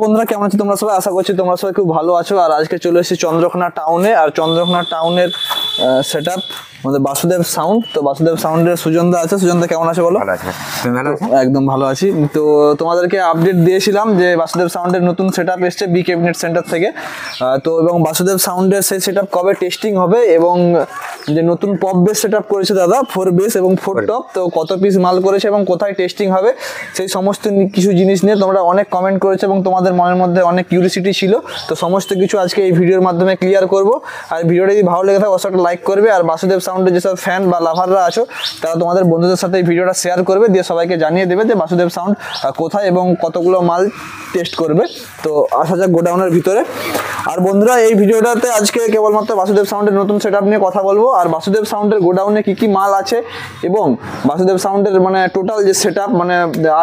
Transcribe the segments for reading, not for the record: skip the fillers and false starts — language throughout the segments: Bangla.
বন্ধুরা কেমন আছো তোমরা সবাই? আশা করছি তোমরা সবাই খুব ভালো আছো। আর আজকে চলে এসেছি চন্দ্রকোনা টাউনে। আর চন্দ্রকোনা টাউনের সেটআপ আমাদের বাসুদেব সাউন্ড। তো বাসুদেব সাউন্ডের সুজনদা আছে। সুজনদা কেমন আছে বলো? ভালো আছে, তুমি ভালো আছো? একদম ভালো আছি। তো তোমাদেরকে আপডেট দিয়েছিলাম যে বাসুদেব সাউন্ডের নতুন সেটআপ এসছে বি ক্যাবিনেট সেন্টার থেকে। তো এবং বাসুদেব সাউন্ডের সেই সেটআপ কবে টেস্টিং হবে এবং যে নতুন পপ বেস সেটআপ করেছে দাদা, 4 বেস এবং 4 টপ, তো কত পিস মাল করেছে এবং কোথায় টেস্টিং হবে সেই সমস্ত কিছু জিনিস নিয়ে তোমরা অনেক কমেন্ট করেছো এবং তোমাদের মনের মধ্যে অনেক কিউরিসিটি ছিল। তো সমস্ত কিছু আজকে এই ভিডিওর মাধ্যমে ক্লিয়ার করব। আর ভিডিওটা যদি ভালো লেগে থাকে অবশ্যই একটা লাইক করবে। আর বাসুদেব সাউন্ডের যেসব ফ্যান বা লাভাররা আছো তারা তোমাদের বন্ধুদের সাথে এই ভিডিওটা শেয়ার করবে, দিয়ে সবাইকে জানিয়ে দেবে যে বাসুদেব সাউন্ড কোথায় এবং কতগুলো মাল টেস্ট করবে। তো আসা যাক গোডাউনের ভিতরে। আর বন্ধুরা এই ভিডিওটাতে আজকে কেবলমাত্র বাসুদেব সাউন্ডের নতুন সেটআপ নিয়ে কথা বলবো। আর বাসুদেব সাউন্ডের গোডাউনে কি কি মাল আছে এবং বাসুদেব সাউন্ডের মানে টোটাল যে সেটআপ মানে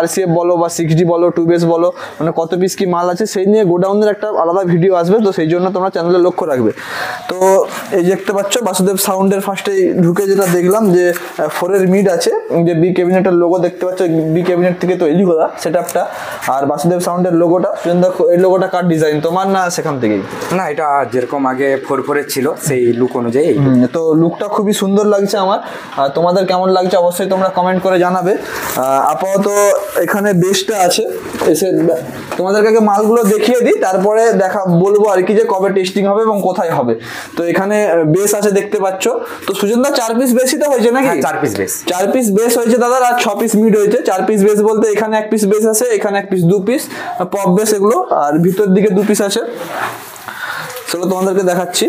RCF বলো বা 6D বলো 2 বেস বলো মানে কত পিস কি মাল আছে সেই নিয়ে গোডাউনের একটা আলাদা ভিডিও আসবে। তো সেই জন্য তোমরা চ্যানেলে লক্ষ্য রাখবে। তো এই দেখতে পাচ্ছ বাসুদেব সাউন্ডের ফার্স্টে ঢুকে যেটা দেখলাম যে 4 এর মিড আছে, যে বি ক্যাবিনেটের লোগো দেখতে পাচ্ছ, বি ক্যাবিনেট থেকে তৈরি করা সেটআপটা। আর বাসুদেব সাউন্ডের লোগোটা, এই লোগোটা কার ডিজাইন, তোমার না সেখান থেকেই? না, এটা যেরকম আগে 4 ছিল সেই লুক অনুযায়ী। তো লুকটা খুবই সুন্দর লাগছে আমার। আর তোমাদের কেমন লাগছে অবশ্যই তোমরা কমেন্ট করে জানাবে। আপাতত এখানে বেসটা আছে, এসে তোমাদেরকে আগে মালগুলো দেখিয়ে দিই, তারপরে বলবো আর কি যে কবে টেস্টিং হবে এবং কোথায় হবে। তো এখানে বেস আছে দেখতে পাচ্ছ। তো সুজনদা 4 পিস বেসই তো হয়েছে নাকি? 4 পিস বেস, 4 পিস বেস হয়েছে দাদা। আর 6 পিস মিড হয়েছে। 4 পিস বেস বলতে এখানে 1 পিস বেস আছে, এখানে 1 পিস, 2 পিস পপ বেস এগুলো, আর ভিতর দিকে 2 পিস আছে। সেগুলো তোমাদেরকে দেখাচ্ছি।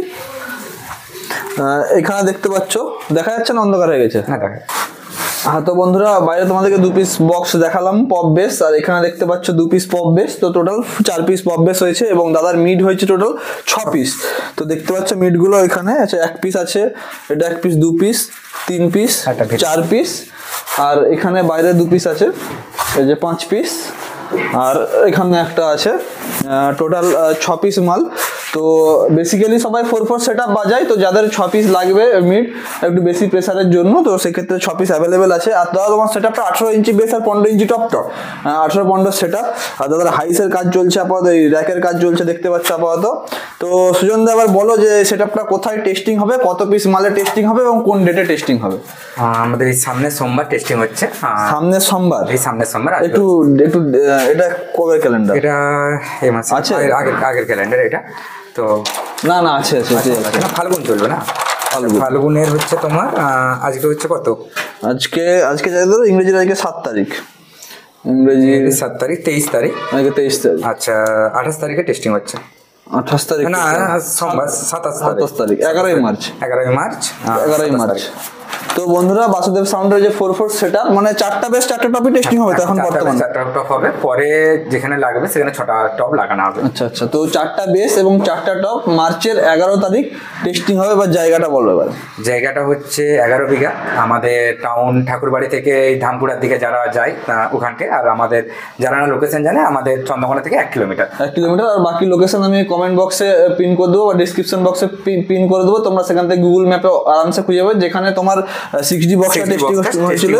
এখানে দেখতে পাচ্ছ, দেখা যাচ্ছে না অন্ধকার হয়ে গেছে? হ্যাঁ, তো বন্ধুরা বাইরে তোমাদেরকে 2 পিস বক্স দেখালাম পপ বেস, আর এখানে দেখতে পাচ্ছ 2 পিস পপ বেস। তো টোটাল 4 পিস পপ বেস হয়েছে এবং দাদার মিড হয়েছে টোটাল 6 পিস। তো দেখতে পাচ্ছ মিডগুলো এখানে আছে, 1 পিস আছে, এটা 1 পিস, 2 পিস, 3 পিস, 4 পিস, আর এখানে বাইরে 2 পিস আছে, এই যে 5 পিস, আর এখানে একটা আছে, টোটাল 6 পিস মাল। তো বেসিক্যালি সবাই 4/4 সেটআপ বাজায়। তো যাদের 6 পিস লাগবে মিড একটু বেশি প্রেসারের জন্য, তো সেক্ষেত্রে 6 পিস অ্যাভেলেবেল আছে। আর দাদা তোমার সেটআপটা 18 ইঞ্চি বেস আর 15 ইঞ্চি টপ, 18-15 সেটআপ। আর দাদার হাইসের কাজ চলছে আপাতত, এই র্যাকের কাজ চলছে দেখতে পাচ্ছ আপাতত। তো সুজনদা আবার বলো যে সেটআপটা কোথায় টেস্টিং হবে, কত পিস মালে টেস্টিং হবে এবং কোন ডেটে টেস্টিং হবে? আমাদের এই সামনের সোমবার টেস্টিং হচ্ছে। সামনের সোমবার? এই সামনের সোমবার। একটু এটা কবে ক্যালেন্ডার? এটা এই মাসে আছে, আগের ক্যালেন্ডার এটা। তো না আছে ফাল্গুন চলবে না? ফাল্গুনের হচ্ছে তোমার আজকে হচ্ছে কত? আজকে যাই ধরো ইংরেজির আজকে 7 তারিখ, ইংরেজি 7 তারিখ, 23 তারিখ, আজকে 23 তারিখ। আচ্ছা, 28 তারিখে টেস্টিং হচ্ছে। 28 তারিখ না, সোমবার 27 তারিখ, 11ই মার্চ। 11ই মার্চ। তো বন্ধুরা বাসুদেব সাউন্ডের যে 4/4 সেটআপ মানে 4টা বেস 4টা টপই টেস্টিং হবে তো এখন বর্তমানে? 4টা টপ হবে, পরে যেখানে লাগবে সেখানে 6টা টপ লাগানো হবে। আচ্ছা, তো 4টা বেস এবং 4টা টপ মার্চের 11 তারিখ টেস্টিং হবে। বা জায়গাটা বলো এবার। জায়গাটা হচ্ছে 11 বিঘা, আমাদের টাউন ঠাকুরবাড়ি থেকে এই ধামপুরার দিকে যারা যায় ওখানকে। আর আমাদের যারা লোকেশন জানে আমাদের চন্দ্রকোনা থেকে 1 কিলোমিটার। আর বাকি লোকেশন আমি কমেন্ট বক্সে পিন করে দেবো বা ডিসক্রিপশন বক্সে পিন করে দেবো। তোমরা সেখান থেকে গুগল ম্যাপে আরামসে খুঁজে পাবে। যেখানে তোমার 6D বক্সটা টেস্টিং হয়েছিল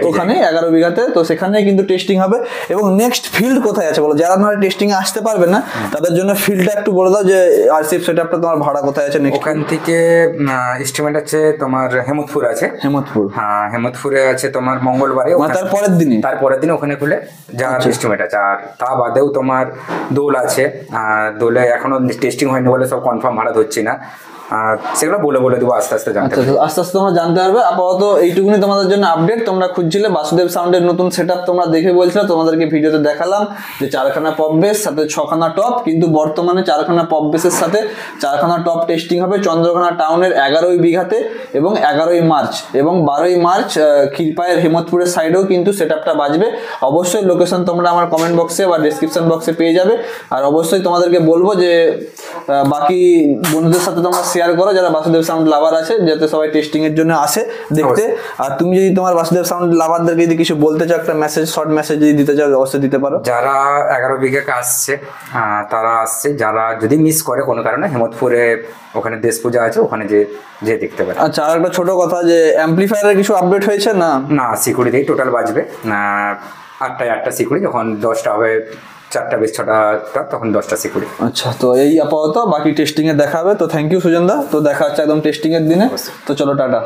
ওখানে 11 বিঘাতে। তো সেখানে কিন্তু টেস্টিং হবে। এবং নেক্সট ফিল্ড কোথায় আছে বলো? যারা মানে টেস্টিং এ আসতে পারবে না তাদের জন্য ফিল্ডটা একটু বলে দাও, যে RCF সেটআপটা তোমার ভাড়া কোথায় আছে? ওখান থেকে এস্টিমেট আছে তোমার হেমতপুর আছে। হ্যাঁ, হেমতপুরে আছে তোমার মঙ্গলবারে, তারপরের দিন ওখানে খুলে যাওয়ার এস্টিমেট আছে। আর তা বাদেও তোমার দোল আছে, দোলে এখনো টেস্টিং হয়নি বলে সব কনফার্ম ভাড়া ধরছি না। সেগুলো বলে দেবো আস্তে আস্তে তোমরা জানতে পারবে। আপাতত এইটুকুনি তোমাদের জন্য আপডেট। তোমরা খুঁজছিলে বাসুদেব সাউন্ডের নতুন সেটআপ, তোমরা দেখে বলছিলে, তোমাদেরকে ভিডিওতে দেখালাম যে 4খানা পপ বেস সাথে 6খানা টপ। কিন্তু বর্তমানে 4খানা পপ বেসের সাথে 4খানা টপ টেস্টিং হবে চন্দ্রকোনা টাউনের 11 বিঘাতে এবং 11ই মার্চ এবং 12ই মার্চ ক্ষীরপায়ের হেমতপুরের সাইডেও কিন্তু সেটআপটা বাজবে। অবশ্যই লোকেশন তোমরা আমার কমেন্ট বক্সে বা ডেসক্রিপশন বক্সে পেয়ে যাবে। আর অবশ্যই তোমাদেরকে বলবো যে বাকি বন্ধুদের সাথে তোমরা শেয়ার করো যারা বাসুদেব সাউন্ড লাভার আছে, যাতে সবাই টেস্টিং এর জন্য আসে দেখতে। আর তুমি যদি তোমার বাসুদেব সাউন্ড লাভারদেরকে যদি কিছু বলতে চাও, একটা মেসেজ, শর্ট মেসেজ যদি দিতে চাও অবশ্যই দিতে পারো। যারা 11 বিঘাকে আসছে তারা আসছে, যারা যদি মিস করে কোনো কারণে হেমতপুরে ওখানে দেশ পূজা আছে, ওখানে যে দেখতে পারে। আচ্ছা, আর একটা ছোট কথা, যে অ্যাম্পলিফায়ারের কিছু আপডেট হয়েছে? না, সিকিউরিটি টোটাল বাজবে 8টায় 8টা সিকিউরিটি, যখন 10টা হবে 4টা বেস 6টা তখন 10টা সিকিউরিটি। আচ্ছা, তো এই আপাতত, বাকি টেস্টিং এ দেখা হবে। তো থ্যাংক ইউ সুজন দা, তো দেখা হচ্ছে একদম টেস্টিং এর দিনে। তো চলো টাটা।